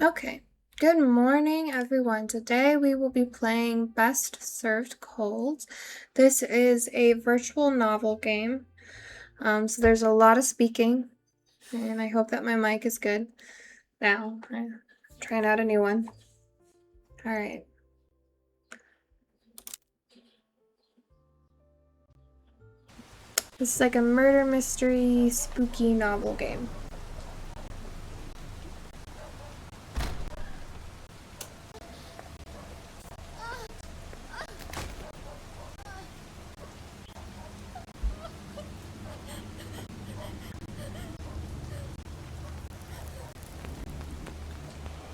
Okay, good morning everyone. Today we will be playing Best Served Cold. This is a virtual novel game. So there's a lot of speaking, and I hope that my mic is good. Now, I'm trying out a new one. Alright. This is like a murder mystery spooky novel game.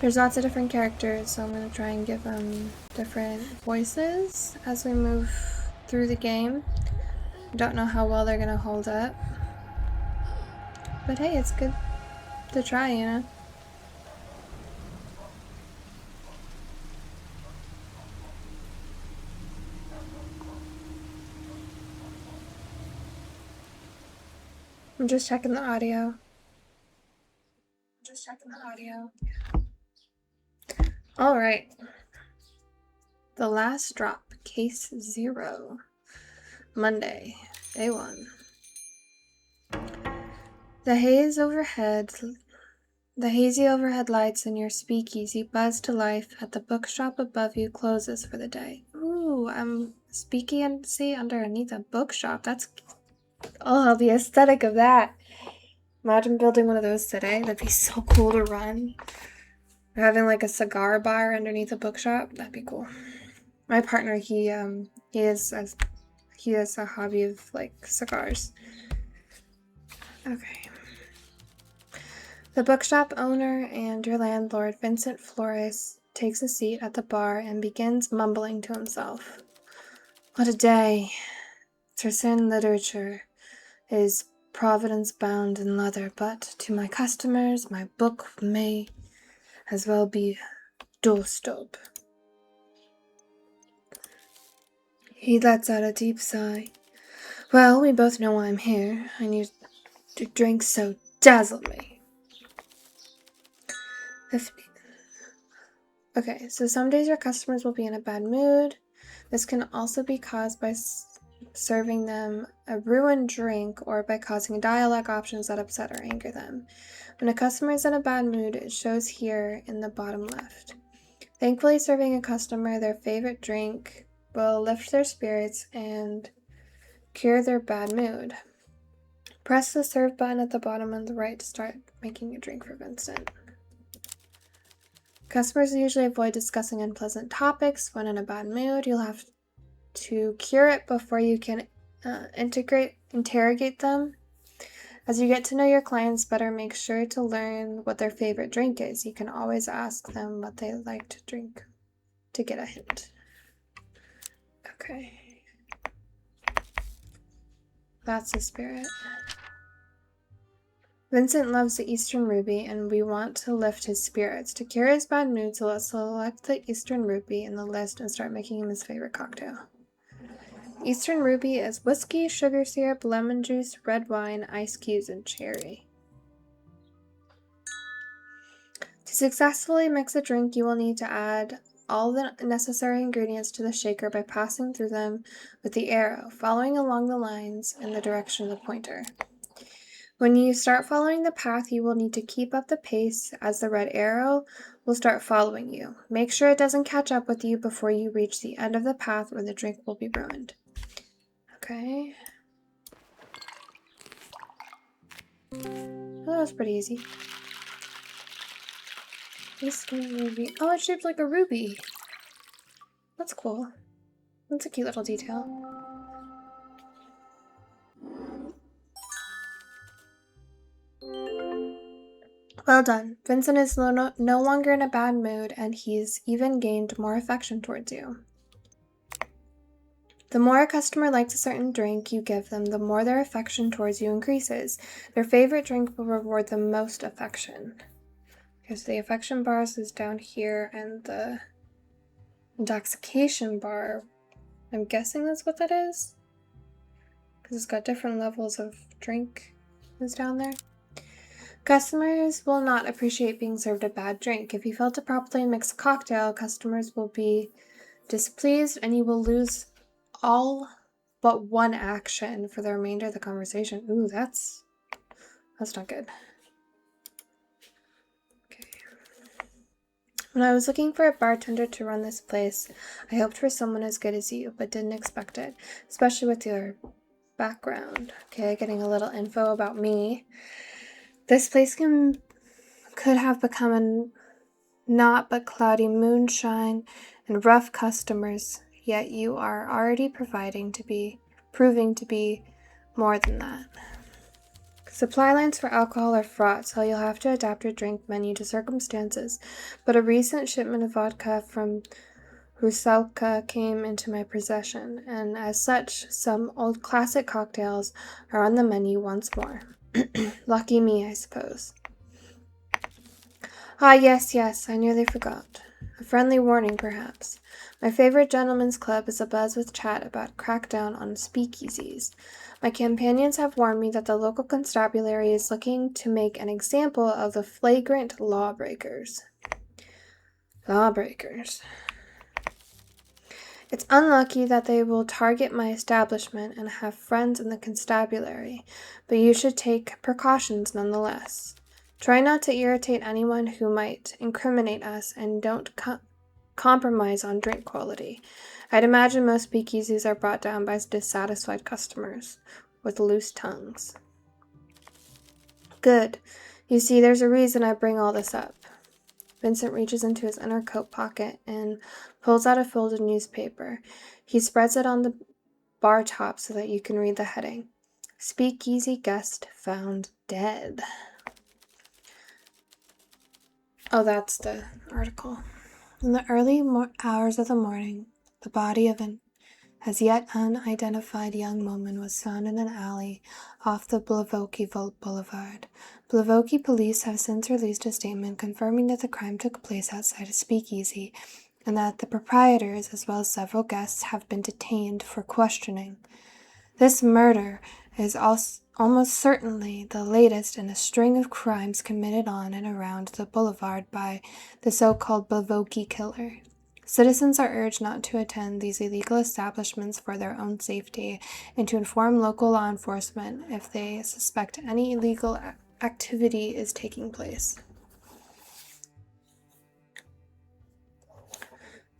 There's lots of different characters, so I'm going to try and give them different voices as we move through the game. I don't know how well they're going to hold up. But hey, it's good to try, you know? I'm just checking the audio. Alright. The Last Drop, Case 0. Monday, day 1. The hazy overhead lights in your speakeasy buzz to life at the bookshop above you closes for the day. Ooh, I'm speakeasy underneath a bookshop. The aesthetic of that. Imagine building one of those today. That'd be so cool to run. Or having like a cigar bar underneath a bookshop. That'd be cool. My partner, he has a hobby of like cigars. Okay. The bookshop owner and your landlord, Vincent Flores, takes a seat at the bar and begins mumbling to himself. What a day. Certain literature is providence bound in leather, but to my customers, my book may as well be doorstop. He lets out a deep sigh. Well, we both know why I'm here. I need to drink so dazzle me. Okay, so some days your customers will be in a bad mood. This can also be caused by serving them a ruined drink or by causing dialogue options that upset or anger them. When a customer is in a bad mood, it shows here in the bottom left. Thankfully, serving a customer their favorite drink will lift their spirits and cure their bad mood. Press the serve button at the bottom on the right to start making a drink for Vincent. Customers usually avoid discussing unpleasant topics when in a bad mood. You'll have to cure it before you can interrogate them. As you get to know your clients better, make sure to learn what their favorite drink is. You can always ask them what they like to drink to get a hint. Okay. That's the spirit. Vincent loves the Eastern Ruby, and we want to lift his spirits. To cure his bad mood, so let's select the Eastern Ruby in the list and start making him his favorite cocktail. Eastern Ruby is whiskey, sugar syrup, lemon juice, red wine, ice cubes, and cherry. To successfully mix a drink, you will need to add all the necessary ingredients to the shaker by passing through them with the arrow, following along the lines in the direction of the pointer. When you start following the path, you will need to keep up the pace as the red arrow will start following you. Make sure it doesn't catch up with you before you reach the end of the path or the drink will be ruined. Okay. Oh, that was pretty easy. Eastern Ruby. Oh, it's shaped like a ruby. That's cool. That's a cute little detail. Well done. Vincent is no longer in a bad mood, and he's even gained more affection towards you. The more a customer likes a certain drink you give them, the more their affection towards you increases. Their favorite drink will reward the most affection. Okay, so the affection bars is down here, and the intoxication bar, I'm guessing that's what that is? Because it's got different levels of drink is down there. Customers will not appreciate being served a bad drink. If you fail to properly mix a cocktail, customers will be displeased and you will lose all but one action for the remainder of the conversation. Ooh, that's not good. Okay. When I was looking for a bartender to run this place, I hoped for someone as good as you, but didn't expect it, especially with your background. Okay, getting a little info about me. This place could have become a not but cloudy moonshine and rough customers, yet you are already proving to be more than that. Supply lines for alcohol are fraught, so you'll have to adapt your drink menu to circumstances, but a recent shipment of vodka from Rusalka came into my possession, and as such, some old classic cocktails are on the menu once more. Lucky me, I suppose. Ah, yes, I nearly forgot. A friendly warning, perhaps. My favorite gentlemen's club is abuzz with chat about crackdown on speakeasies. My companions have warned me that the local constabulary is looking to make an example of the flagrant lawbreakers. It's unlucky that they will target my establishment and have friends in the constabulary, but you should take precautions nonetheless. Try not to irritate anyone who might incriminate us, and don't compromise on drink quality. I'd imagine most speakeasies are brought down by dissatisfied customers with loose tongues. Good. You see, there's a reason I bring all this up. Vincent reaches into his inner coat pocket and pulls out a folded newspaper. He spreads it on the bar top so that you can read the heading. Speakeasy guest found dead. Oh, that's the article. In the early hours of the morning, the body of an as yet unidentified young woman was found in an alley off the Blavoki Boulevard. Blavoki police have since released a statement confirming that the crime took place outside a speakeasy and that the proprietors, as well as several guests, have been detained for questioning. This murder is almost certainly the latest in a string of crimes committed on and around the boulevard by the so-called Blavoki killer. Citizens are urged not to attend these illegal establishments for their own safety and to inform local law enforcement if they suspect any illegal activity is taking place.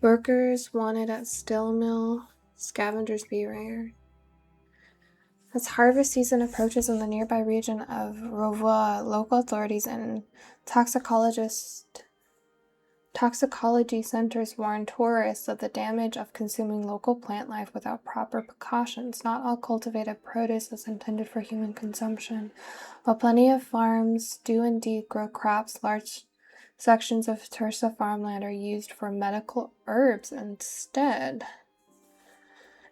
Workers wanted at Still Mill, scavengers beware. As harvest season approaches in the nearby region of Rovois, local authorities and toxicology centers warn tourists of the damage of consuming local plant life without proper precautions. Not all cultivated produce is intended for human consumption. While plenty of farms do indeed grow crops, large sections of Tursa farmland are used for medical herbs instead.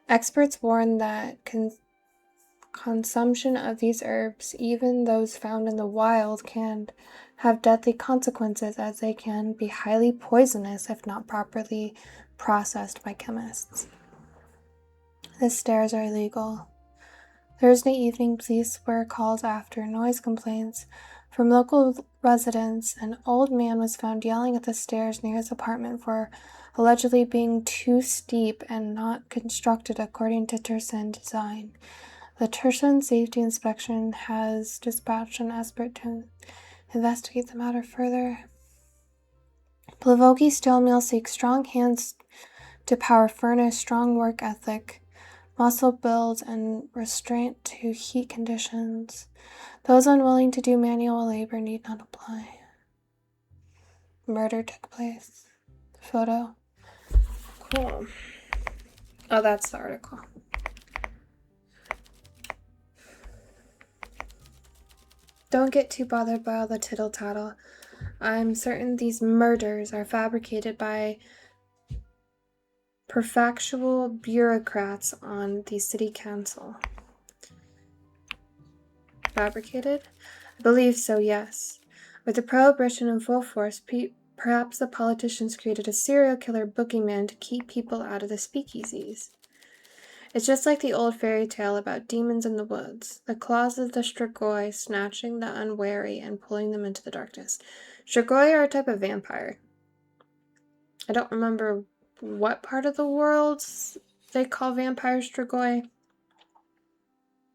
Experts warn that consumption of these herbs, even those found in the wild, can have deadly consequences, as they can be highly poisonous if not properly processed by chemists. The stairs are illegal. Thursday evening, police were called after noise complaints from local residents. An old man was found yelling at the stairs near his apartment for allegedly being too steep and not constructed according to Tursan design. The Tursan Safety Inspection has dispatched an expert to investigate the matter further. Blavoki Steel Mill seeks strong hands to power furnace, strong work ethic, muscle build, and restraint to heat conditions. Those unwilling to do manual labor need not apply. Murder took place. Photo. Cool. Oh, that's the article. Don't get too bothered by all the tittle-tattle. I'm certain these murders are fabricated by perfactual bureaucrats on the city council. Fabricated? I believe so, yes. With the prohibition in full force, perhaps the politicians created a serial killer boogeyman to keep people out of the speakeasies. It's just like the old fairy tale about demons in the woods, the claws of the strigoi snatching the unwary and pulling them into the darkness. Strigoi are a type of vampire. I don't remember what part of the world they call vampires strigoi.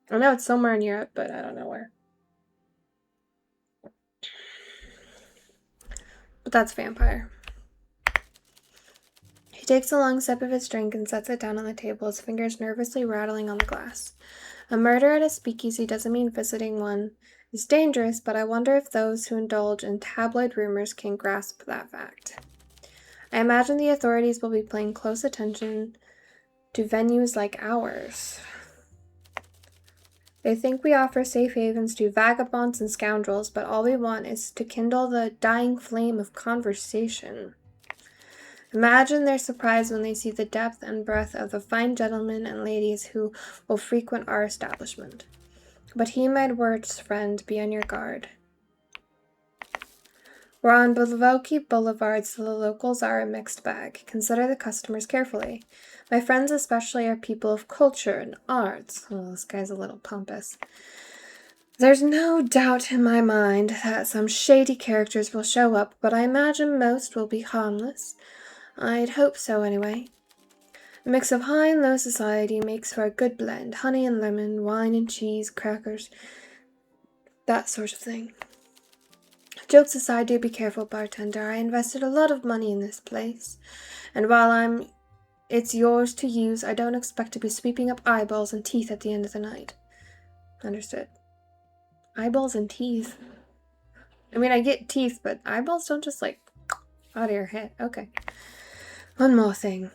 I know it's somewhere in Europe, but I don't know where. But that's vampire. He takes a long sip of his drink and sets it down on the table, his fingers nervously rattling on the glass. A murder at a speakeasy doesn't mean visiting one is dangerous, but I wonder if those who indulge in tabloid rumors can grasp that fact. I imagine the authorities will be paying close attention to venues like ours. They think we offer safe havens to vagabonds and scoundrels, but all we want is to kindle the dying flame of conversation. Imagine their surprise when they see the depth and breadth of the fine gentlemen and ladies who will frequent our establishment. But he, my words friend, be on your guard. We're on Bolivoki Boulevard, so the locals are a mixed bag. Consider the customers carefully. My friends especially are people of culture and arts. Oh, this guy's a little pompous. There's no doubt in my mind that some shady characters will show up, but I imagine most will be harmless. I'd hope so, anyway. A mix of high and low society makes for a good blend. Honey and lemon, wine and cheese, crackers, that sort of thing. Jokes aside, do be careful, bartender. I invested a lot of money in this place, and while it's yours to use, I don't expect to be sweeping up eyeballs and teeth at the end of the night. Understood. Eyeballs and teeth? I mean, I get teeth, but eyeballs don't just, out of your head. Okay. One more thing.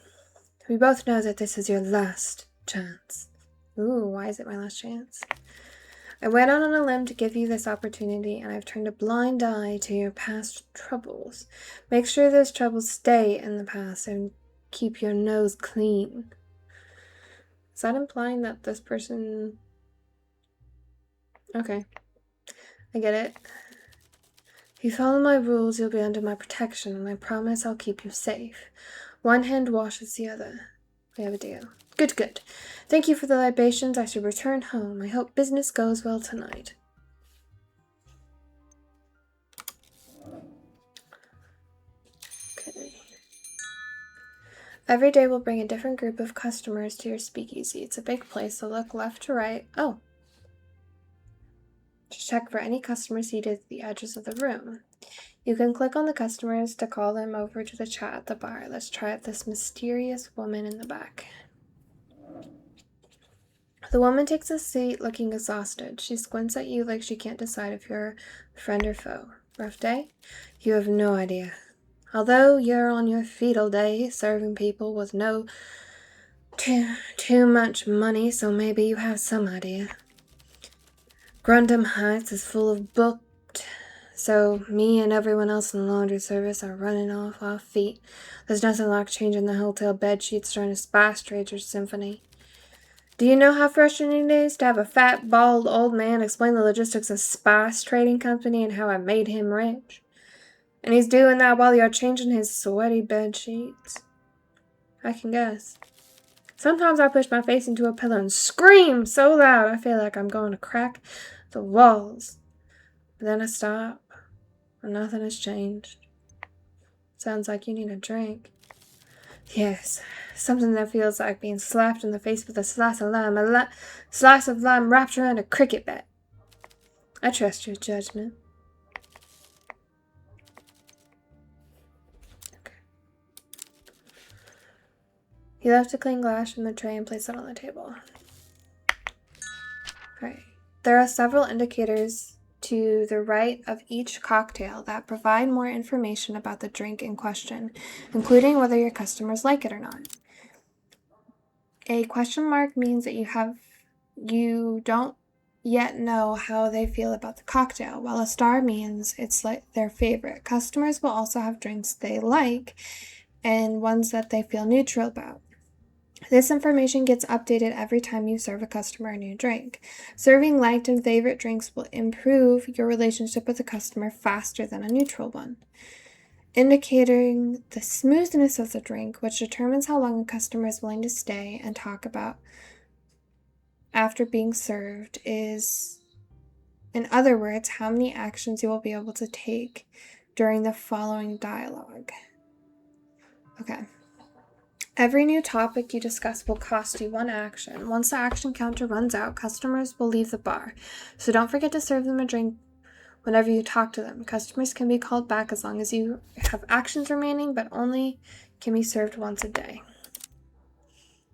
We both know that this is your last chance. Ooh, why is it my last chance? I went out on a limb to give you this opportunity, and I've turned a blind eye to your past troubles. Make sure those troubles stay in the past and keep your nose clean. Is that implying that this person... Okay. I get it. If you follow my rules, you'll be under my protection, and I promise I'll keep you safe. One hand washes the other. We have a deal. Good, good. Thank you for the libations. I should return home. I hope business goes well tonight. Okay. Every day will bring a different group of customers to your speakeasy. It's a big place, so look left to right. Oh. To check for any customer seated at the edges of the room. You can click on the customers to call them over to the chat at the bar. Let's try out this mysterious woman in the back. The woman takes a seat looking exhausted. She squints at you like she can't decide if you're friend or foe. Rough day? You have no idea. Although you're on your feet all day, serving people with no too much money, so maybe you have some idea. Grundham Heights is full of booked, so me and everyone else in the laundry service are running off our feet. There's nothing like changing the hotel bed sheets during a Spice Traders symphony. Do you know how frustrating it is to have a fat, bald old man explain the logistics of Spice Trading Company and how I made him rich? And he's doing that while you're changing his sweaty bed sheets. I can guess. Sometimes I push my face into a pillow and scream so loud I feel like I'm going to crack the walls. But then I stop, and nothing has changed. Sounds like you need a drink. Yes, something that feels like being slapped in the face with a slice of lime, slice of lime wrapped around a cricket bat. I trust your judgment. Okay. He left a clean glass from the tray and placed it on the table. Right. There are several indicators to the right of each cocktail that provide more information about the drink in question, including whether your customers like it or not. A question mark means that you don't yet know how they feel about the cocktail, while a star means it's like their favorite. Customers will also have drinks they like and ones that they feel neutral about. This information gets updated every time you serve a customer a new drink. Serving liked and favorite drinks will improve your relationship with the customer faster than a neutral one. indicating the smoothness of the drink, which determines how long a customer is willing to stay and talk about after being served, is, in other words, how many actions you will be able to take during the following dialogue. Okay. Every new topic you discuss will cost you 1 action. Once the action counter runs out, customers will leave the bar. So don't forget to serve them a drink whenever you talk to them. Customers can be called back as long as you have actions remaining, but only can be served once a day.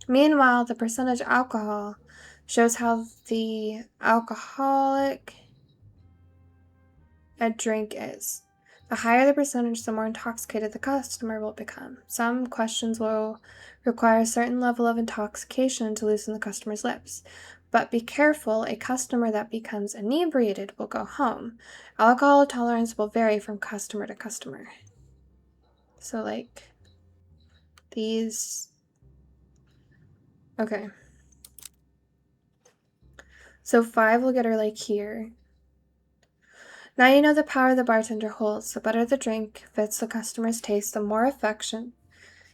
Meanwhile, the percentage alcohol shows how the alcoholic a drink is. The higher the percentage, the more intoxicated the customer will become. Some questions will require a certain level of intoxication to loosen the customer's lips. But be careful, a customer that becomes inebriated will go home. Alcohol tolerance will vary from customer to customer. So, like, these... Okay. So 5 will get her, like, here. Now you know the power the bartender holds. The better the drink fits the customer's taste, the more affection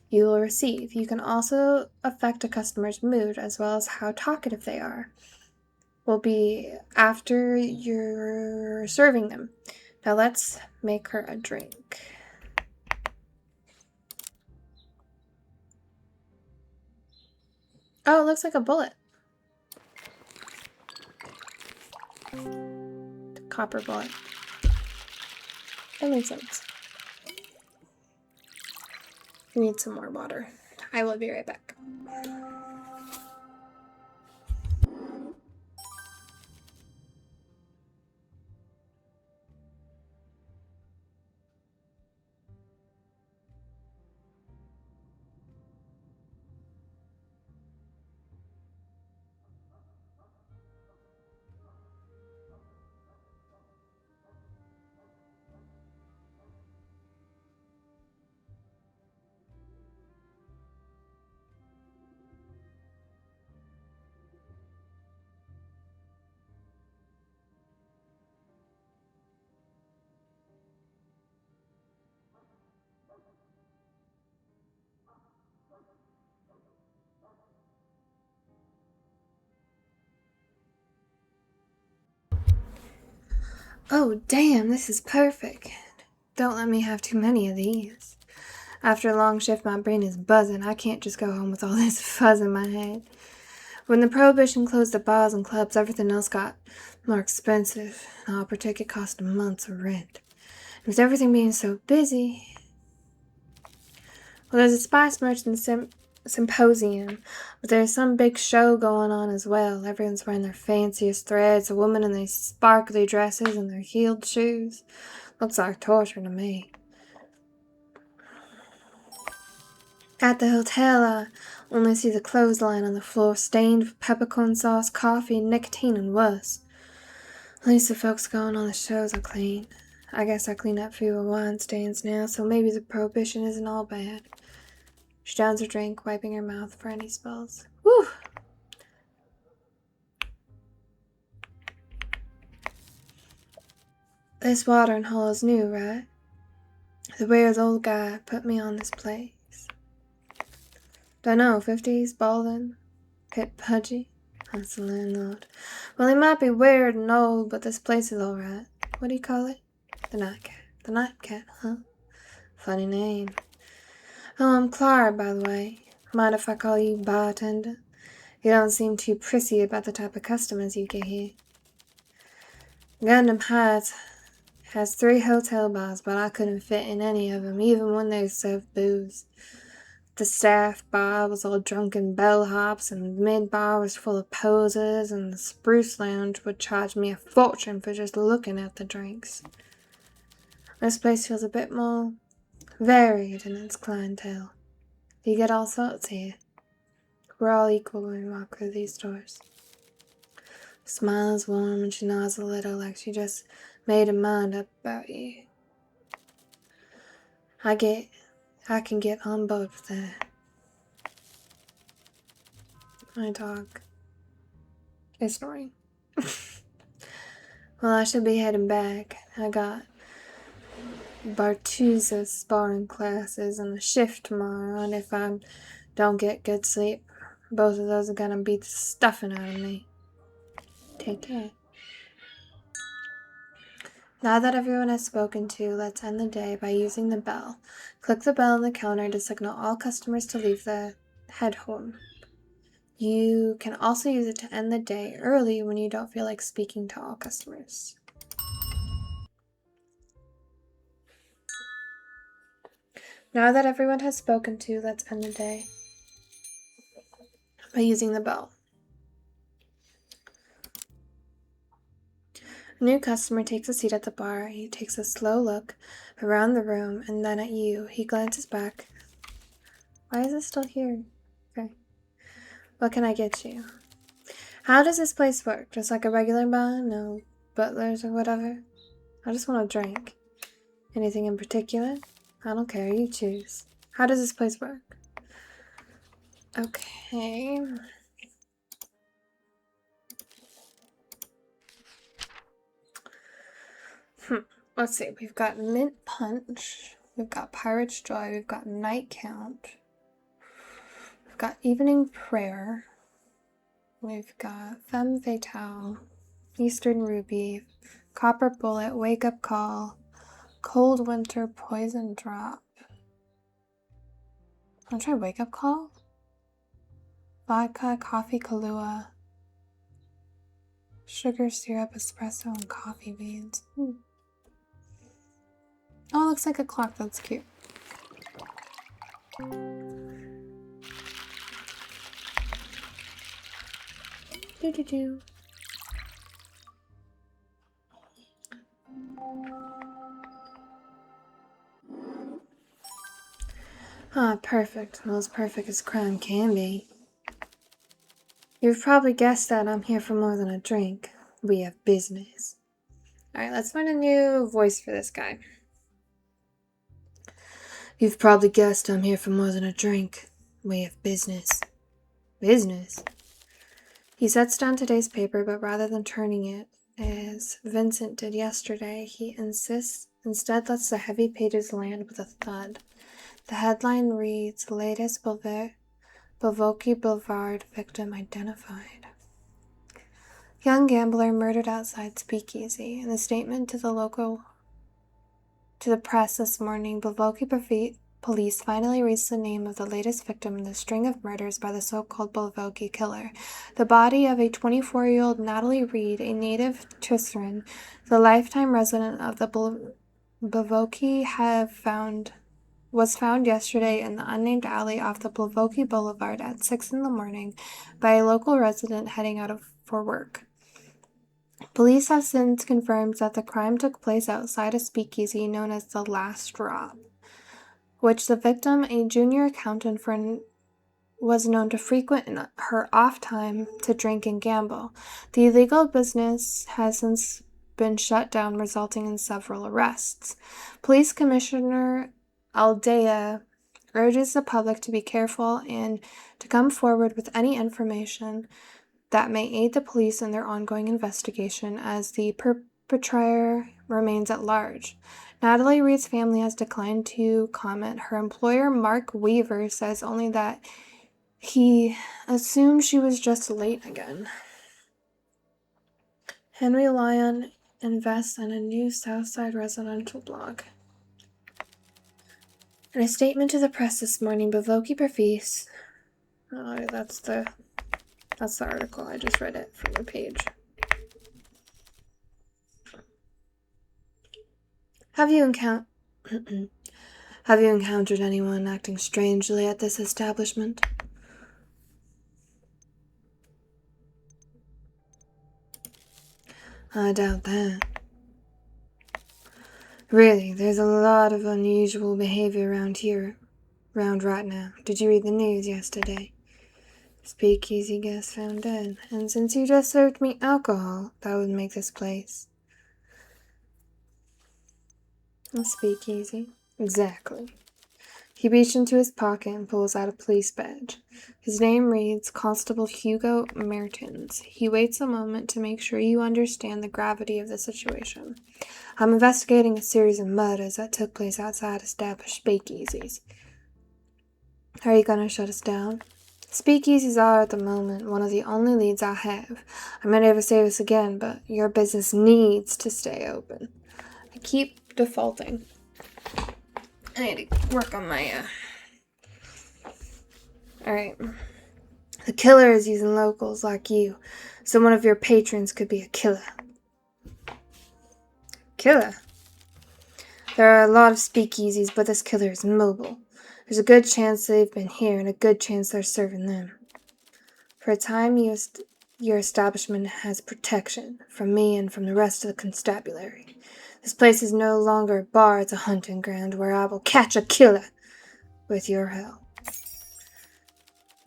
you will receive. You can also affect a customer's mood as well as how talkative they are will be after you're serving them. Now let's make her a drink. Oh, it looks like a bullet. Copper bullet. That makes sense. We need some more water. I will be right back. Oh, damn, this is perfect. Don't let me have too many of these. After a long shift, my brain is buzzing. I can't just go home with all this fuzz in my head. When the prohibition closed the bars and clubs, everything else got more expensive. An opera ticket cost a month's rent. And with everything being so busy... Well, there's a spice merchant symposium, but there's some big show going on as well. Everyone's wearing their fanciest threads, a woman in these sparkly dresses and their heeled shoes. Looks like torture to me. At the hotel, I only see the clothesline on the floor stained with peppercorn sauce, coffee, nicotine, and worse. At least the folks going on the shows are clean. I guess I clean up fewer wine stains now, so maybe the prohibition isn't all bad. She downs her drink, wiping her mouth for any spills. Whew! This watering hole is new, right? The Where's old guy put me on this place. Dunno, 50s, balding, hit pudgy. That's the landlord. Well, he might be weird and old, but this place is alright. What do you call it? The Nightcat. The Nightcat, huh? Funny name. Oh, I'm Clara, by the way. Mind if I call you bartender? You don't seem too prissy about the type of customers you get here. Gundam Heights has 3 hotel bars, but I couldn't fit in any of them, even when they served booze. The staff bar was all drunken bellhops, and the mid-bar was full of posers, and the spruce lounge would charge me a fortune for just looking at the drinks. This place feels a bit more varied in its clientele. You get all sorts here. We're all equal when we walk through these doors. Smile is warm and she nods a little like she just made her mind up about you. I can get on board with that. My dog is snoring. Well, I should be heading back. I got Bartuza sparring classes and a shift tomorrow, and if I don't get good sleep, both of those are gonna beat the stuffing out of me. Take care. Now that everyone has spoken to, let's end the day by using the bell. Click the bell on the counter to signal all customers to leave the head home. You can also use it to end the day early when you don't feel like speaking to all customers. Now that everyone has spoken to, let's end the day by using the bell. A new customer takes a seat at the bar. He takes a slow look around the room and then at you. He glances back. Why is it still here? Okay. What can I get you? How does this place work? Just like a regular bar? No butlers or whatever? I just want a drink. Anything in particular? I don't care. You choose. How does this place work? Okay. Let's see. We've got mint punch. We've got pirate's joy. We've got night count. We've got evening prayer. We've got femme fatale. Eastern ruby. Copper bullet. Wake up call. Cold winter poison drop. I'll try wake up call. Vodka, coffee, Kahlua. Sugar syrup, espresso, and coffee beans. Oh, it looks like a clock. That's cute. Do. Ah, perfect. Well, as perfect as crime can be. You've probably guessed that I'm here for more than a drink. We have business. Alright, let's find a new voice for this guy. You've probably guessed I'm here for more than a drink. We have business. Business? He sets down today's paper, but rather than turning it, as Vincent did yesterday, he instead lets the heavy pages land with a thud. The headline reads, Latest Bavoki Boulevard victim identified. Young gambler murdered outside speakeasy. In a statement to the press this morning, Bavoki police finally released the name of the latest victim in the string of murders by the so-called Bavoki killer. The body of a 24-year-old Natalie Reed, a native Trisran, the lifetime resident of the Bavoki was found yesterday in the unnamed alley off the Bavoki Boulevard at 6 in the morning by a local resident heading out for work. Police have since confirmed that the crime took place outside a speakeasy known as the Last Drop, which the victim, a junior accountant firm, was known to frequent in her off time to drink and gamble. The illegal business has since been shut down, resulting in several arrests. Police Commissioner Aldea urges the public to be careful and to come forward with any information that may aid the police in their ongoing investigation as the perpetrator remains at large. Natalie Reed's family has declined to comment. Her employer, Mark Weaver, says only that he assumed she was just late again. Henry Lyon invests in a new Southside residential blog. In a statement to the press this morning, Bavoki Preface. That's the article. I just read it from the page. Have you encountered anyone acting strangely at this establishment? I doubt that. Really, there's a lot of unusual behavior around right now. Did you read the news yesterday? Speakeasy guest found dead. And since you just served me alcohol, that would make this place a speakeasy. Exactly. He reached into his pocket and pulls out a police badge. His name reads Constable Hugo Mertens. He waits a moment to make sure you understand the gravity of the situation. I'm investigating a series of murders that took place outside established speakeasies. Are you gonna shut us down? Speakeasies are, at the moment, one of the only leads I have. I may never say this again, but your business needs to stay open. I keep defaulting. I need to work on my, Alright. The killer is using locals like you, so one of your patrons could be a killer. Killer? There are a lot of speakeasies, but this killer is mobile. There's a good chance they've been here, and a good chance they're serving them. For a time, your establishment has protection from me and from the rest of the constabulary. This place is no longer a bar, it's a hunting ground where I will catch a killer with your help.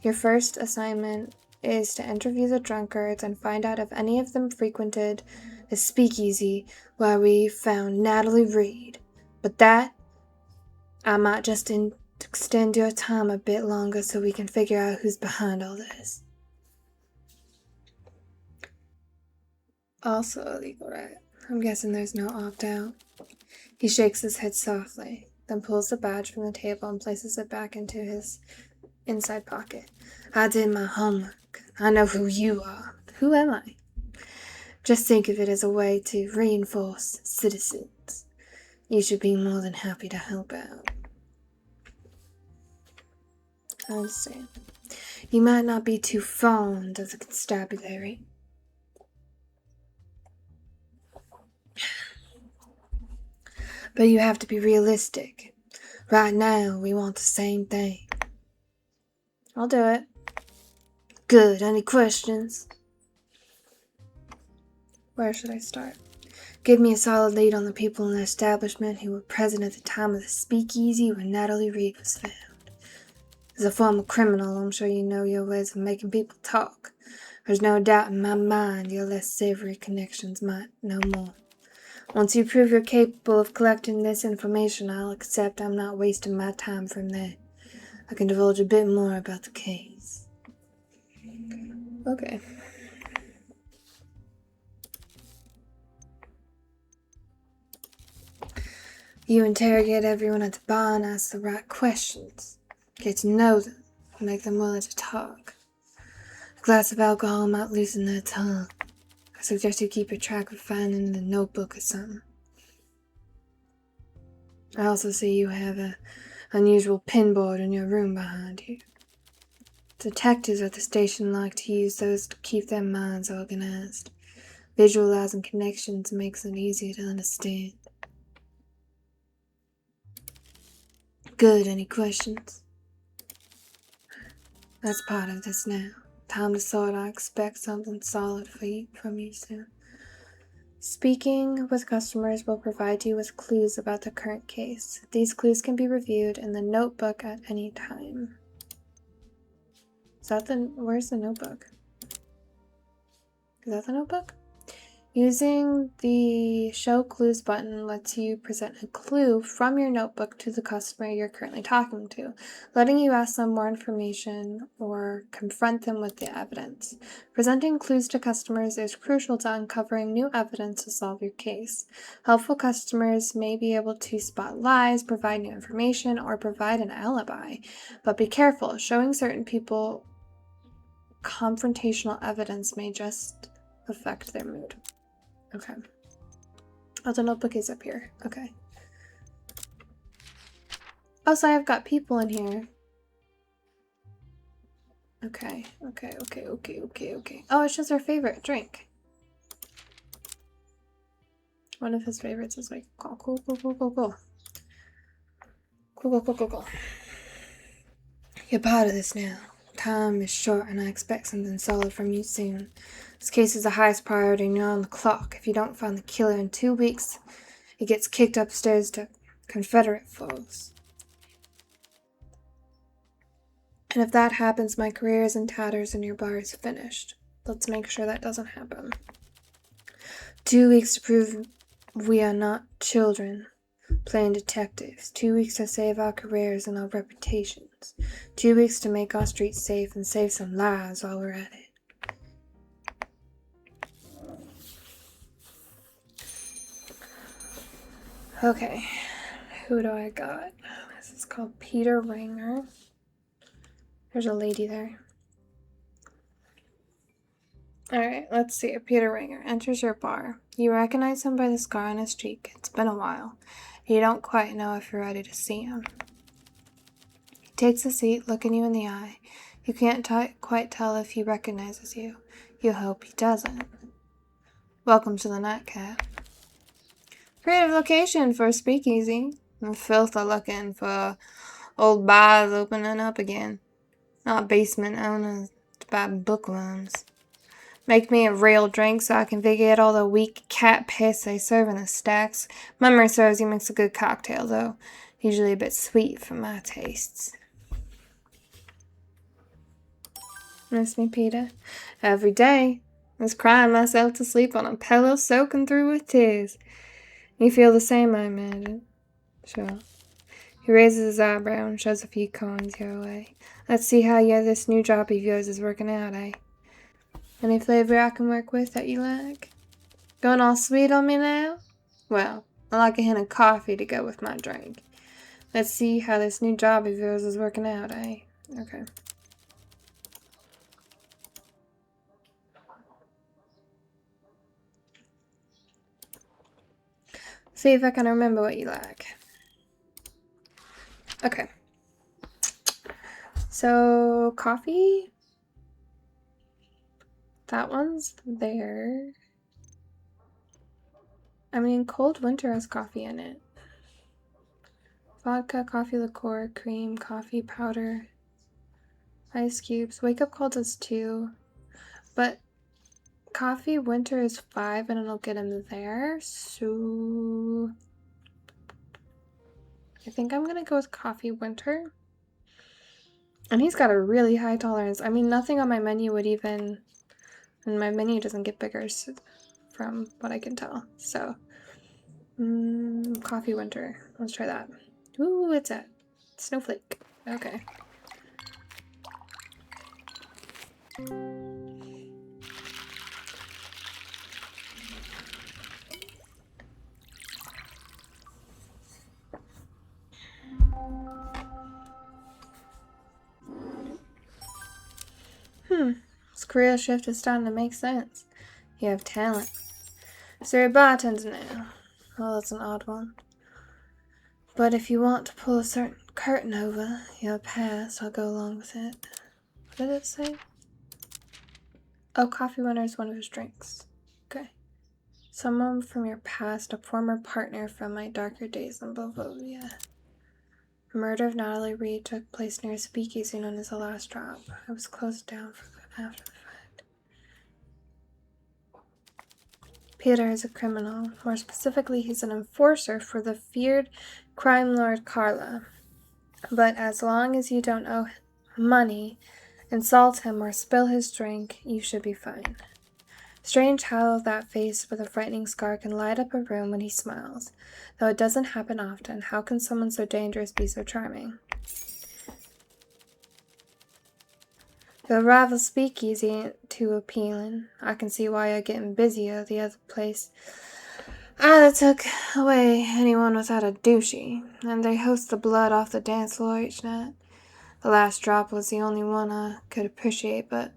Your first assignment is to interview the drunkards and find out if any of them frequented the speakeasy where we found Natalie Reed. But that, I might just extend your time a bit longer so we can figure out who's behind all this. Also illegal, right? I'm guessing there's no opt-out. He shakes his head softly, then pulls the badge from the table and places it back into his inside pocket. I did my homework. I know who you are. Who am I? Just think of it as a way to reinforce citizens. You should be more than happy to help out. I understand. You might not be too fond of the constabulary. But you have to be realistic. Right now, we want the same thing. I'll do it. Good. Any questions? Where should I start? Give me a solid lead on the people in the establishment who were present at the time of the speakeasy where Natalie Reed was found. As a former criminal, I'm sure you know your ways of making people talk. There's no doubt in my mind your less savory connections might know more. Once you prove you're capable of collecting this information, I'll accept I'm not wasting my time from there. I can divulge a bit more about the case. Okay. You interrogate everyone at the bar and ask the right questions. Get to know them, make them willing to talk. A glass of alcohol might loosen their tongue. I suggest you keep a track of finding in a notebook or something. I also see you have an unusual pinboard in your room behind you. Detectives at the station like to use those to keep their minds organized. Visualizing connections makes it easier to understand. Good, any questions? That's part of this now. Time to sort. I expect something solid from you soon. Speaking with customers will provide you with clues about the current case. These clues can be reviewed in the notebook at any time. Where's the notebook? Is that the notebook? Using the Show Clues button lets you present a clue from your notebook to the customer you're currently talking to, letting you ask them more information or confront them with the evidence. Presenting clues to customers is crucial to uncovering new evidence to solve your case. Helpful customers may be able to spot lies, provide new information, or provide an alibi. But be careful, showing certain people confrontational evidence may just affect their mood. Okay. Oh, the notebook is up here. Okay. Oh, so I've got people in here. Okay. Oh, it's just our favorite drink. One of his favorites is like, cool. Cool. You're part of this now. Time is short and I expect something solid from you soon. This case is the highest priority and you're on the clock. If you don't find the killer in 2 weeks, it gets kicked upstairs to Confederate foes. And if that happens, my career is in tatters and your bar is finished. Let's make sure that doesn't happen. 2 weeks to prove we are not children. Playing detectives. 2 weeks to save our careers and our reputations. 2 weeks to make our streets safe and save some lives while we're at it. Okay, who do I got? This is called Peter Ranger. There's a lady there. Alright, let's see. Peter Ranger enters your bar. You recognize him by the scar on his cheek. It's been a while. You don't quite know if you're ready to see him. He takes a seat, looking you in the eye. You can't quite tell if he recognizes you. You hope he doesn't. Welcome to the Nightcap. Creative location for a speakeasy. The filth are looking for old bars opening up again. Not basement owners to buy bookworms. Make me a real drink so I can forget all the weak cat piss they serve in the stacks. Memory serves he makes a good cocktail, though. Usually a bit sweet for my tastes. Miss me, Peter? Every day. I was crying myself to sleep on a pillow soaking through with tears. You feel the same, I imagine. Sure. He raises his eyebrow and shows a few coins your way. Let's see how this new job of yours is working out, eh? Any flavor I can work with that you like? Going all sweet on me now? Well, I like a hint of coffee to go with my drink. Let's see how this new job of yours is working out, eh? Okay. See if I can remember what you like. Okay. So, coffee? That one's there. I mean, cold winter has coffee in it. Vodka, coffee liqueur, cream, coffee powder, ice cubes. Wake up call does 2. But coffee winter is 5 and it'll get him there. So I think I'm gonna go with coffee winter. And he's got a really high tolerance. I mean, nothing on my menu would even... And my menu doesn't get bigger from what I can tell. So, coffee winter. Let's try that. Ooh, it's a snowflake. Okay. This career shift is starting to make sense. You have talent. So you're a bartender now. Well, that's an odd one. But if you want to pull a certain curtain over your past, I'll go along with it. What did it say? Oh, coffee winter is one of his drinks. Okay. Someone from your past, a former partner from my darker days in Bovovia. The murder of Natalie Reed took place near a speakeasy known as The Last Drop. It was closed down after the fact. Peter is a criminal. More specifically, he's an enforcer for the feared crime lord Carla. But as long as you don't owe money, insult him, or spill his drink, you should be fine. Strange how that face with a frightening scar can light up a room when he smiles. Though it doesn't happen often, how can someone so dangerous be so charming? The rival speakeasy ain't too appealing. I can see why you're getting busier. The other place either took away anyone without a douchey, and they host the blood off the dance floor each night. The Last Drop was the only one I could appreciate, but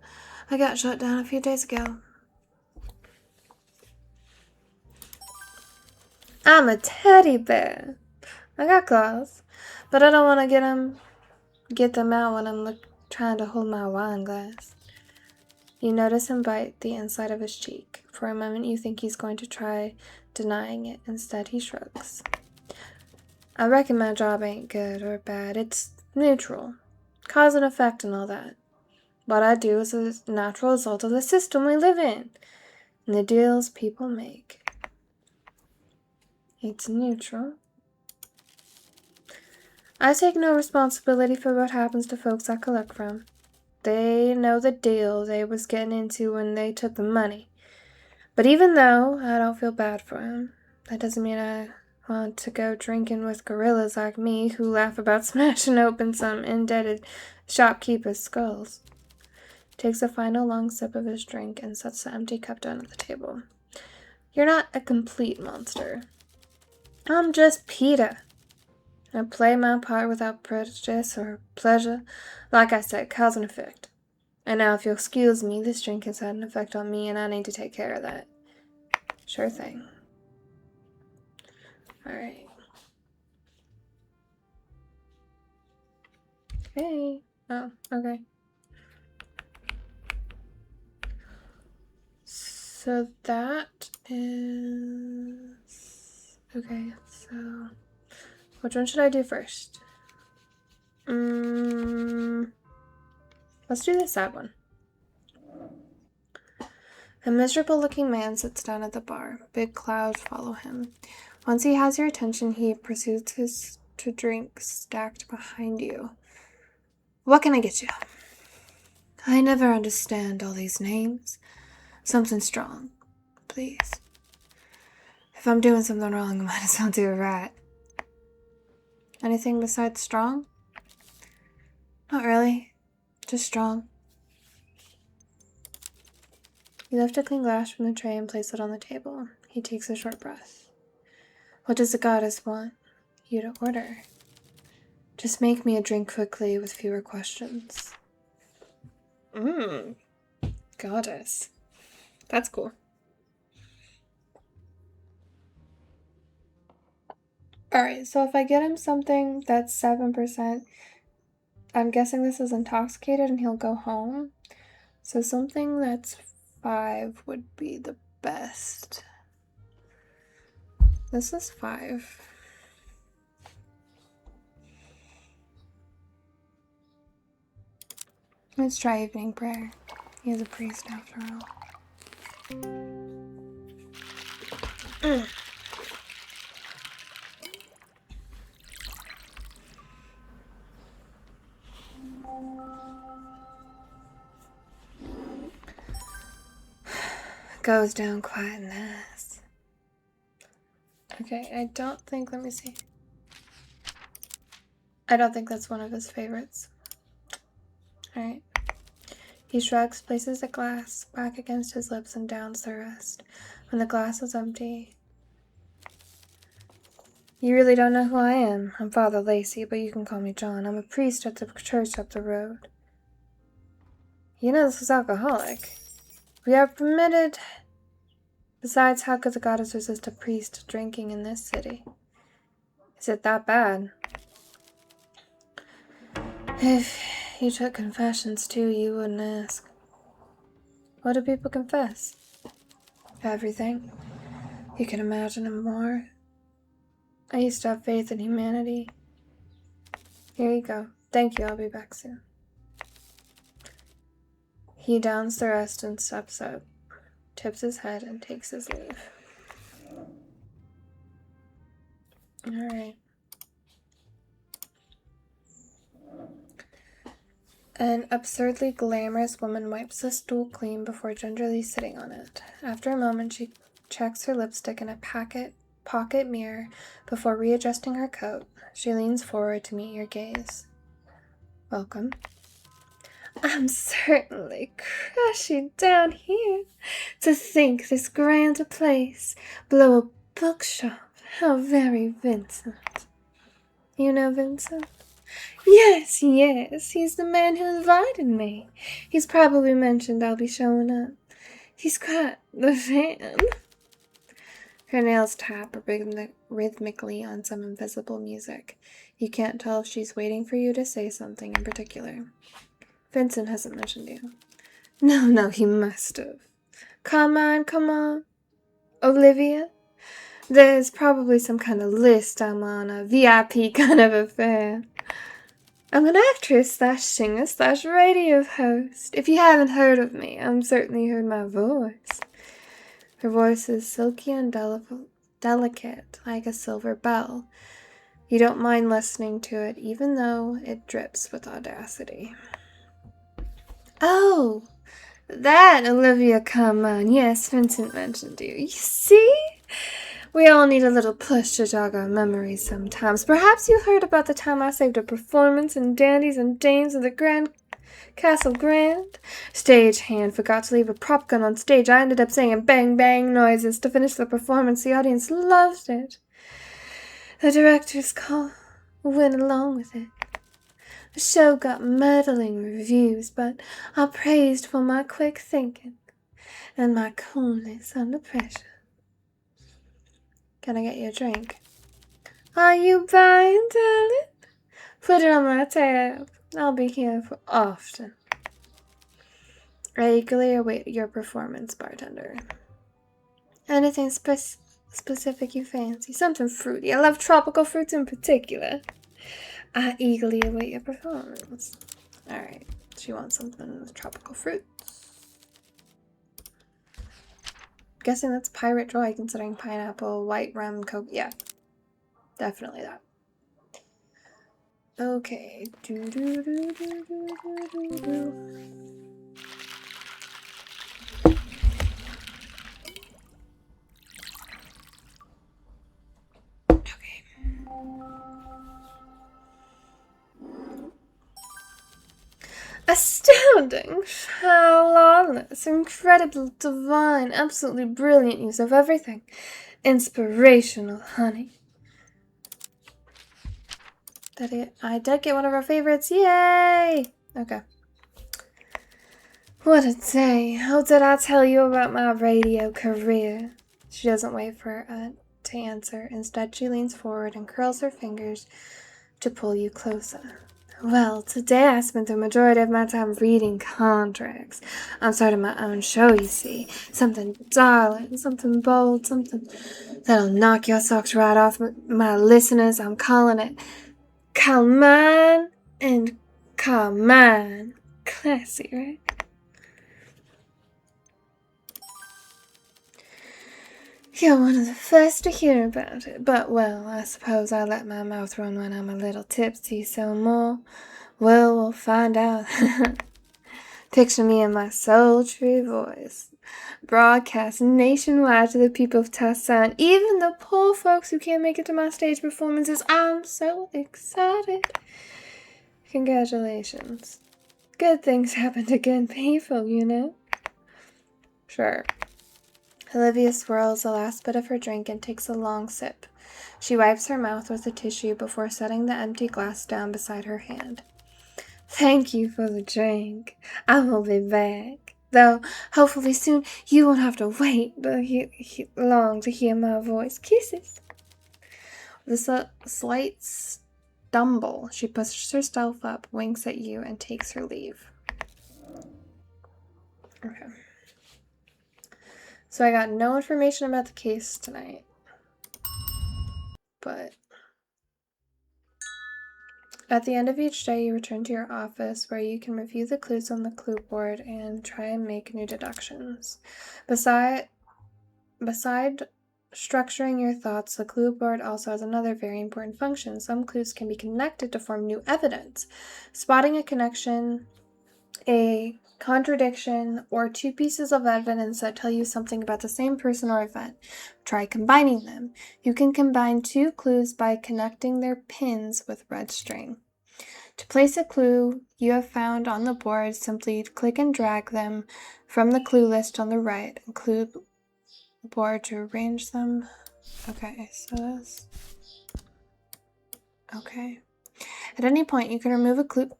I got shut down a few days ago. I'm a teddy bear. I got claws, but I don't want to get them out when I'm trying to hold my wine glass. You notice him bite the inside of his cheek. For a moment you think he's going to try denying it. Instead, he shrugs. I reckon my job ain't good or bad. It's neutral. Cause and effect and all that. What I do is a natural result of the system we live in and the deals people make. It's neutral. I take no responsibility for what happens to folks I collect from. They know the deal they was getting into when they took the money. But even though I don't feel bad for him, that doesn't mean I Want to go drinking with gorillas like me who laugh about smashing open some indebted shopkeeper's skulls. Takes a final long sip of his drink and sets the empty cup down at the table. You're not a complete monster. I'm just Peter. I play my part without prejudice or pleasure. Like I said, cause and effect. And now if you'll excuse me, this drink has had an effect on me and I need to take care of that. Sure thing. Alright. Hey. Oh, okay. So that is... Okay, so... Which one should I do first? Let's do the sad one. A miserable-looking man sits down at the bar. Big clouds follow him. Once he has your attention, he proceeds to drink stacked behind you. What can I get you? I never understand all these names. Something strong, please. If I'm doing something wrong, I might as well do it right. Anything besides strong? Not really. Just strong. You lift a clean glass from the tray and place it on the table. He takes a short breath. What does the goddess want you to order? Just make me a drink quickly with fewer questions. Goddess. That's cool. Alright, so if I get him something that's 7%, I'm guessing this is intoxicated and he'll go home. So something that's 5 would be the best. This is 5. Let's try evening prayer. He is a priest after all. Goes down quite nice. Okay, I don't think, let me see. I don't think that's one of his favorites. Alright. He shrugs, places a glass back against his lips, and downs the rest. When the glass is empty, you really don't know who I am. I'm Father Lacey, but you can call me John. I'm a priest at the church up the road. You know this is alcoholic. We are permitted. Besides, how could the goddess resist a priest drinking in this city? Is it that bad? If you took confessions too, you wouldn't ask. What do people confess? Everything. You can imagine and more. I used to have faith in humanity. Here you go. Thank you, I'll be back soon. He downs the rest and steps up, tips his head, and takes his leave. Alright. An absurdly glamorous woman wipes the stool clean before gingerly sitting on it. After a moment, she checks her lipstick in a pocket mirror before readjusting her coat. She leans forward to meet your gaze. Welcome. I'm certainly crashing down here. To think this grand a place below a bookshop. How very Vincent. You know Vincent? Yes, he's the man who invited me. He's probably mentioned I'll be showing up. He's quite the fan. Her nails tap rhythmically on some invisible music. You can't tell if she's waiting for you to say something in particular. Vincent hasn't mentioned you. No, he must have. Come on. Olivia? There's probably some kind of list I'm on, a VIP kind of affair. I'm an actress / singer / radio host. If you haven't heard of me, I'm certain you heard my voice. Her voice is silky and delicate, like a silver bell. You don't mind listening to it, even though it drips with audacity. Oh, that Olivia, come on. Yes, Vincent mentioned you. You see? We all need a little push to jog our memories sometimes. Perhaps you heard about the time I saved a performance in Dandies and Dames in the Grand Castle Grand. Stagehand forgot to leave a prop gun on stage. I ended up saying bang bang noises to finish the performance. The audience loved it. The director's call went along with it. The show got meddling reviews, but I'm praised for my quick thinking and my coolness under pressure. Can I get you a drink? Are you buying, darling? Put it on my tab. I'll be here for often. I eagerly await your performance, bartender. Anything specific you fancy? Something fruity. I love tropical fruits in particular. I eagerly await your performance. Alright, she wants something with tropical fruits. Guessing that's Pirate Joy, considering pineapple, white rum, coke. Yeah, definitely that. Okay. Okay. Astounding, flawless, incredible, divine, absolutely brilliant use of everything. Inspirational, honey. I did get one of our favorites. Yay! Okay. What a day. Oh, did I tell you about my radio career? She doesn't wait for to answer. Instead, she leans forward and curls her fingers to pull you closer. Well, today I spent the majority of my time reading contracts. I'm starting my own show, you see. Something darling, something bold, something that'll knock your socks right off my listeners. I'm calling it Carmine and Carmine. Classy, right? You're one of the first to hear about it, but, well, I suppose I let my mouth run when I'm a little tipsy, so we'll find out. Picture me in my sultry voice, broadcast nationwide to the people of Tassan, even the poor folks who can't make it to my stage performances. I'm so excited. Congratulations. Good things happen to good people, you know? Sure. Olivia swirls the last bit of her drink and takes a long sip. She wipes her mouth with a tissue before setting the empty glass down beside her hand. Thank you for the drink. I will be back. Though, hopefully soon, you won't have to wait long to hear my voice. Kisses. With a slight stumble, she pushes herself up, winks at you, and takes her leave. Okay. So I got no information about the case tonight, but at the end of each day, you return to your office where you can review the clues on the clue board and try and make new deductions. Beside structuring your thoughts, the clue board also has another very important function. Some clues can be connected to form new evidence. Spotting a connection, a contradiction, or two pieces of evidence that tell you something about the same person or event. Try combining them. You can combine two clues by connecting their pins with red string. To place a clue you have found on the board, simply click and drag them from the clue list on the right. Include board to arrange them. Okay, so this. Okay. At any point, you can remove a clue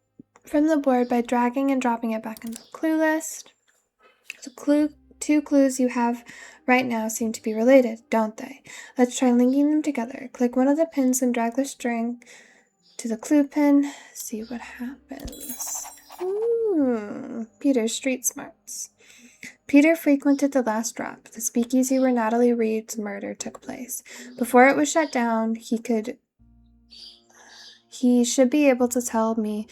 from the board by dragging and dropping it back in the clue list. The two clues you have right now seem to be related, don't they? Let's try linking them together. Click one of the pins and drag the string to the clue pin. See what happens. Peter's street smarts. Peter frequented the last drop, the speakeasy where Natalie Reed's murder took place. Before it was shut down, he should be able to tell me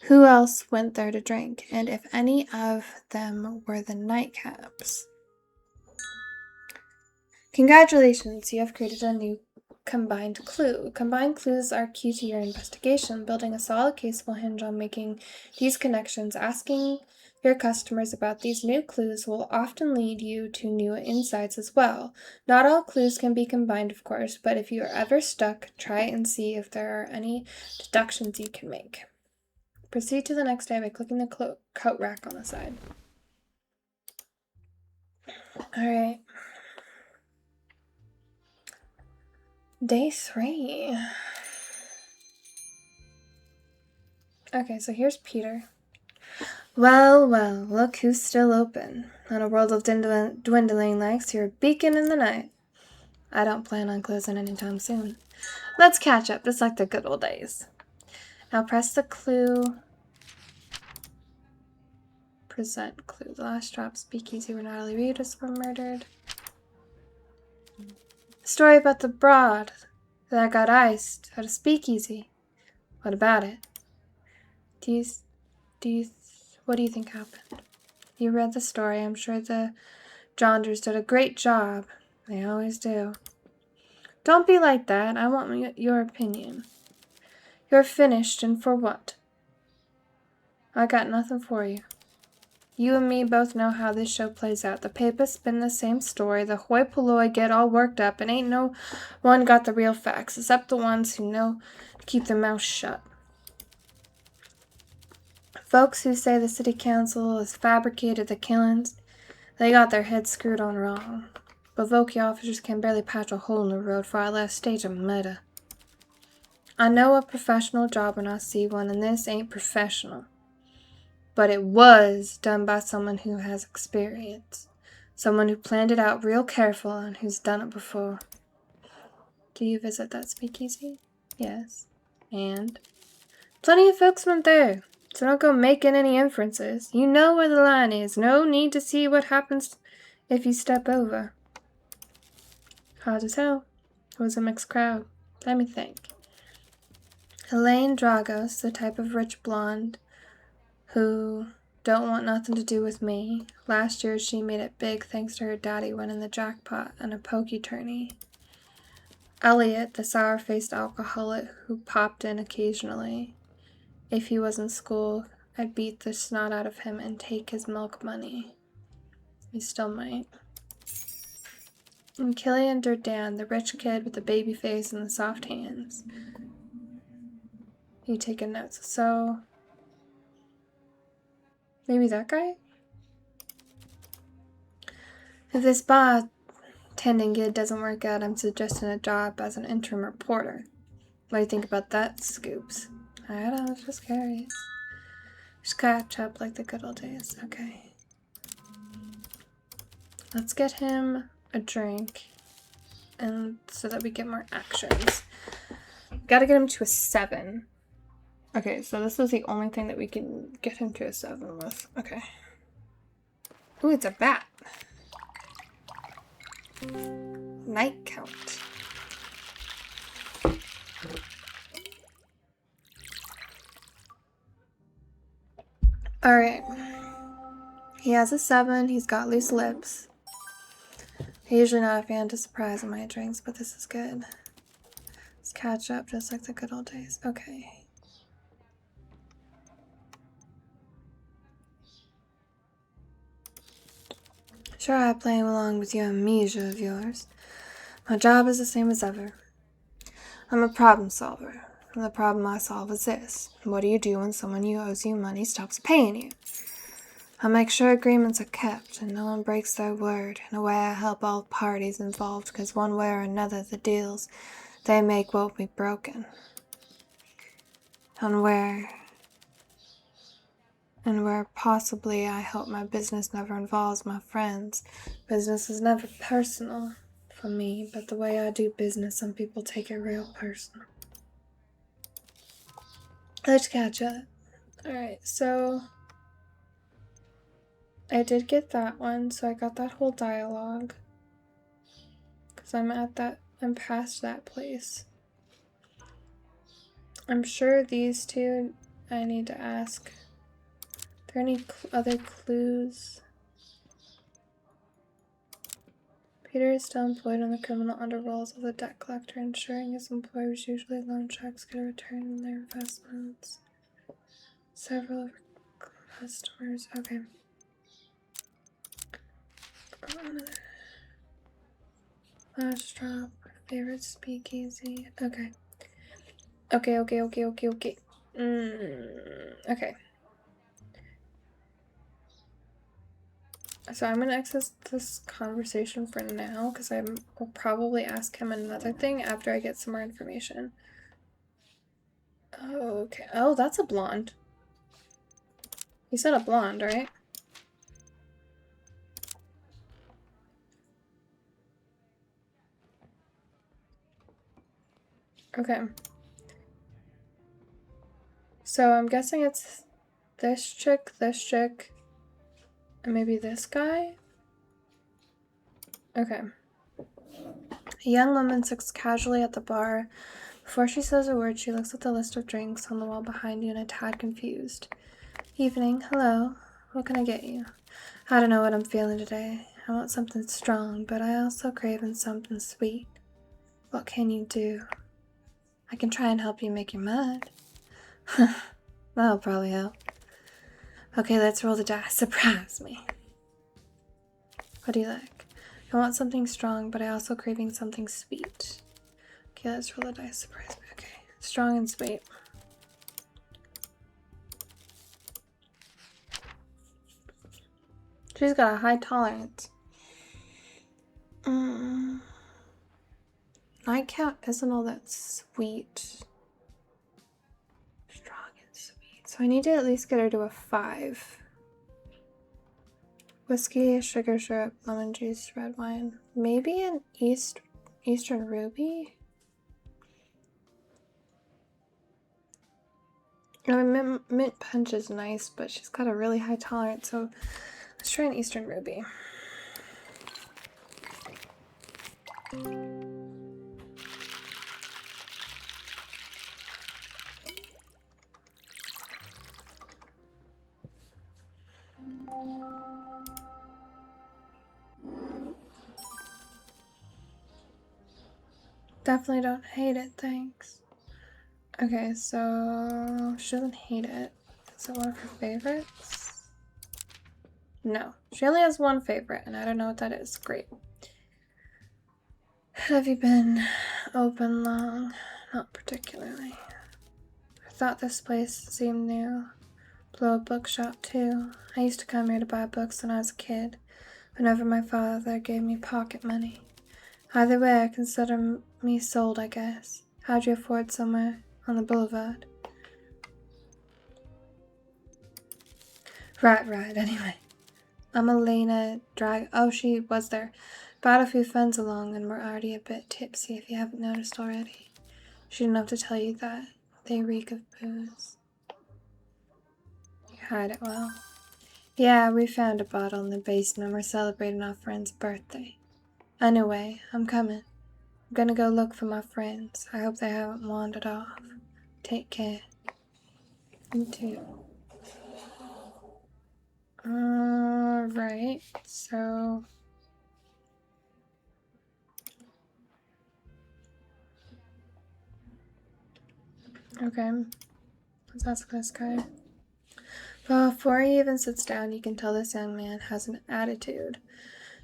who else went there to drink, and if any of them were the nightcaps. Congratulations, you have created a new combined clue. Combined clues are key to your investigation. Building a solid case will hinge on making these connections. Asking your customers about these new clues will often lead you to new insights as well. Not all clues can be combined, of course, but if you are ever stuck, try and see if there are any deductions you can make. Proceed to the next day by clicking the coat rack on the side. Alright. Day 3. Okay, so here's Peter. Well, well, look who's still open. In a world of dwindling lights, you're a beacon in the night. I don't plan on closing anytime soon. Let's catch up, just like the good old days. Now press the clue. Present clue. The last drop speakeasy where Natalie Reed was murdered. Story about the broad that got iced at a speakeasy. What about it? What do you think happened? You read the story. I'm sure the Jonders did a great job. They always do. Don't be like that. I want your opinion. You're finished, and for what? I got nothing for you. You and me both know how this show plays out. The papers spin the same story, the hoi polloi get all worked up, and ain't no one got the real facts, except the ones who know to keep their mouths shut. Folks who say the city council has fabricated the killings, they got their heads screwed on wrong. But Voki officers can barely patch a hole in the road for our last stage of murder. I know a professional job when I see one, and this ain't professional. But it was done by someone who has experience. Someone who planned it out real careful and who's done it before. Do you visit that speakeasy? Yes. And? Plenty of folks went there, so don't go making any inferences. You know where the line is. No need to see what happens if you step over. Hard to tell. It was a mixed crowd. Let me think. Elaine Dragos, the type of rich blonde who don't want nothing to do with me. Last year she made it big thanks to her daddy winning the jackpot and a pokey tourney. Elliot, the sour-faced alcoholic who popped in occasionally. If he was in school, I'd beat the snot out of him and take his milk money. He still might. And Killian Durdan, the rich kid with the baby face and the soft hands. You taking notes? So, maybe that guy? If this bartending gig doesn't work out, I'm suggesting a job as an interim reporter. What do you think about that, Scoops? I don't know, I was just curious. Just catch up like the good old days. Okay. Let's get him a drink, and so that we get more actions. Gotta get him to a 7. Okay, so this is the only thing that we can get him to a 7 with. Okay. Ooh, it's a bat. Night count. Alright. He has a 7. He's got loose lips. I'm usually not a fan to surprise in my drinks, but this is good. Let's catch up just like the good old days. Okay. Sure, I play along with your amnesia of yours. My job is the same as ever. I'm a problem solver, and the problem I solve is this. What do you do when someone who owes you money stops paying you? I make sure agreements are kept and no one breaks their word. In a way, I help all parties involved because one way or another the deals they make won't be broken. And where possibly I hope my business never involves my friends. Business is never personal for me, but the way I do business, some people take it real personal. Let's catch up. Alright, so I did get that one, so I got that whole dialogue. Because I'm past that place. I'm sure these two I need to ask. Are there any other clues? Peter is still employed in the criminal underworlds of the debt collector, ensuring his employers, usually loan sharks, get a return on their investments. Several customers. Okay. Last drop. Favorite speakeasy. Okay. Okay. Okay. So I'm gonna exit this conversation for now because will probably ask him another thing after I get some more information. Okay. Oh, that's a blonde. You said a blonde, right? Okay. So I'm guessing it's this chick, and maybe this guy? Okay. A young woman sits casually at the bar. Before she says a word, she looks at the list of drinks on the wall behind you and a tad confused. Evening. Hello. What can I get you? I don't know what I'm feeling today. I want something strong, but I also craving something sweet. What can you do? I can try and help you make your mud. That'll probably help. Okay, let's roll the dice. Surprise me. What do you like? I want something strong, but I also craving something sweet. Okay, let's roll the dice. Surprise me. Okay, strong and sweet. She's got a high tolerance. Nightcap isn't all that sweet. Strong and sweet. So I need to at least get her to a 5. Whiskey, sugar syrup, lemon juice, red wine. Maybe an Eastern Ruby? I mean, mint punch is nice, but she's got a really high tolerance, so let's try an Eastern Ruby. Definitely don't hate it, thanks. Okay, so she doesn't hate it. Is it one of her favorites? No, she only has one favorite, and I don't know what that is. Great. Have you been open long? Not particularly. I thought this place seemed new. Blow up bookshop too. I used to come here to buy books when I was a kid, whenever my father gave me pocket money. Either way, I consider me sold, I guess. How'd you afford somewhere on the boulevard? Right, anyway. I'm Elena Oh, she was there. Brought a few friends along and we're already a bit tipsy if you haven't noticed already. She didn't have to tell you that. They reek of booze. You hide it well. Yeah, we found a bottle in the basement. We're celebrating our friend's birthday. Anyway, I'm coming. I'm gonna go look for my friends. I hope they haven't wandered off. Take care. You too. Alright, so... Okay, let's ask this guy. Before he even sits down, you can tell this young man has an attitude.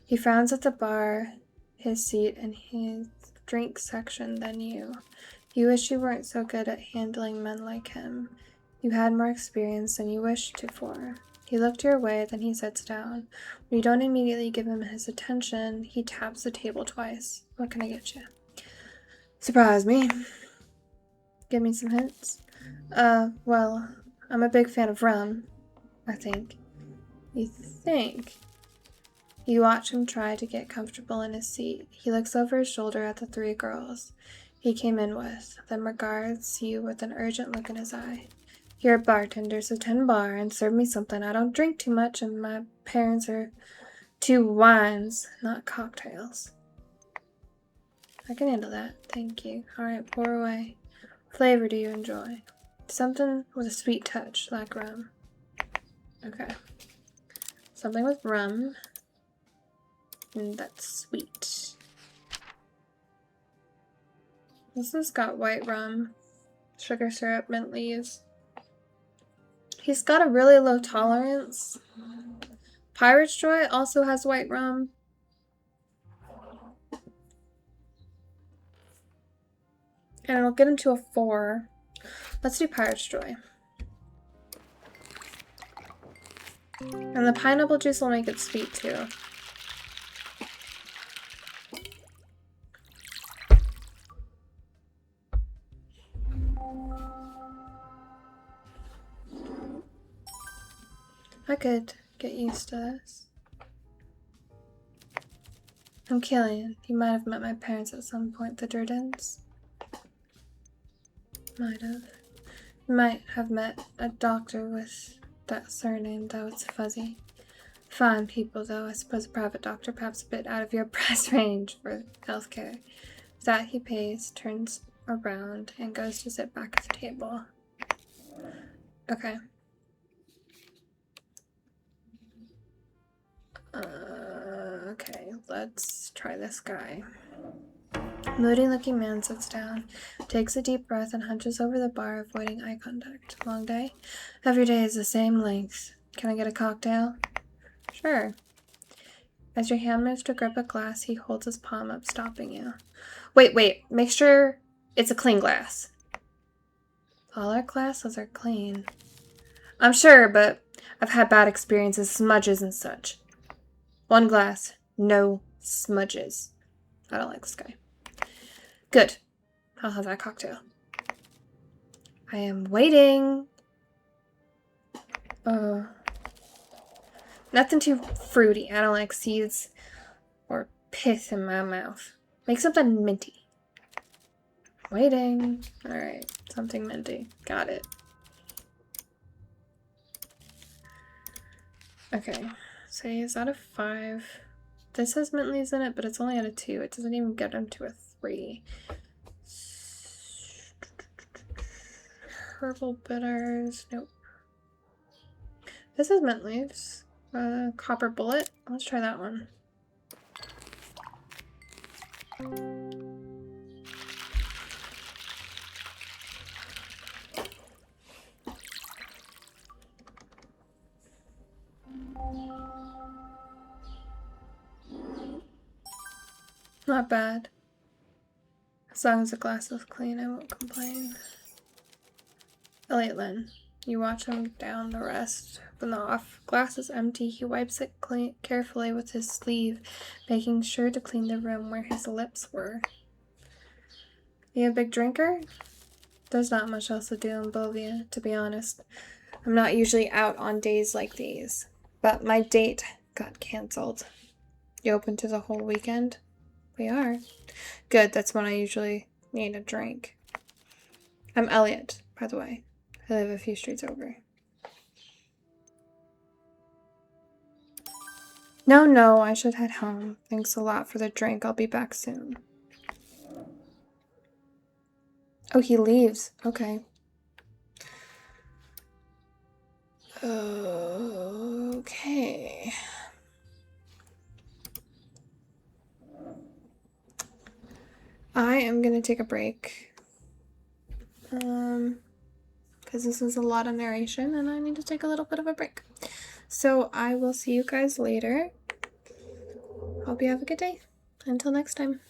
He frowns at the bar, his seat, and his drink section than you. You wish you weren't so good at handling men like him. You had more experience than you wished to for. He looked your way, then he sits down. When you don't immediately give him his attention, he taps the table twice. What can I get you? Surprise me. Give me some hints. Well, I'm a big fan of rum, I think. You think? You watch him try to get comfortable in his seat. He looks over his shoulder at the 3 girls he came in with, then regards you with an urgent look in his eye. You're a bartender, so 10 bar and serve me something. I don't drink too much, and my parents are 2 wines, not cocktails. I can handle that, thank you. Alright, pour away. Flavor do you enjoy? Something with a sweet touch, like rum. Okay. Something with rum. And that's sweet. This has got white rum, sugar syrup, mint leaves. He's got a really low tolerance. Pirate's Joy also has white rum. And it'll get him to a 4. Let's do Pirate's Joy. And the pineapple juice will make it sweet too. I could get used to this. I'm Killian. You might have met my parents at some point, the Durdens. Might have. You might have met a doctor with that surname, though it's fuzzy. Fine people, though. I suppose a private doctor, perhaps a bit out of your price range for healthcare. With that he pays, turns around, and goes to sit back at the table. Okay. Okay, let's try this guy. Moody-looking man sits down, takes a deep breath, and hunches over the bar, avoiding eye contact. Long day? Every day is the same length. Can I get a cocktail? Sure. As your hand moves to grip a glass, he holds his palm up, stopping you. Wait. Make sure it's a clean glass. All our glasses are clean. I'm sure, but I've had bad experiences, smudges and such. One glass, no smudges. I don't like this guy. Good. I'll have that cocktail. I am waiting. Nothing too fruity. I don't like seeds or pith in my mouth. Make something minty. Waiting. Alright, something minty. Got it. Okay, so he's out of 5. This has mint leaves in it, but it's only at a 2. It doesn't even get him to a 3. Herbal bitters. Nope. This is mint leaves. Copper bullet. Let's try that one. Not bad. As long as the glass is clean, I won't complain. Elliot Lynn. You watch him down the rest. When the off glass is empty, he wipes it carefully with his sleeve, making sure to clean the room where his lips were. You a big drinker? There's not much else to do in Bovia, to be honest. I'm not usually out on days like these, but my date got cancelled. You open to the whole weekend? We are. Good, that's when I usually need a drink. I'm Elliot, by the way. I live a few streets over. No, I should head home. Thanks a lot for the drink. I'll be back soon. Oh, he leaves. Okay. Okay. I am gonna take a break. Because this is a lot of narration and I need to take a little bit of a break. So I will see you guys later. Hope you have a good day. Until next time.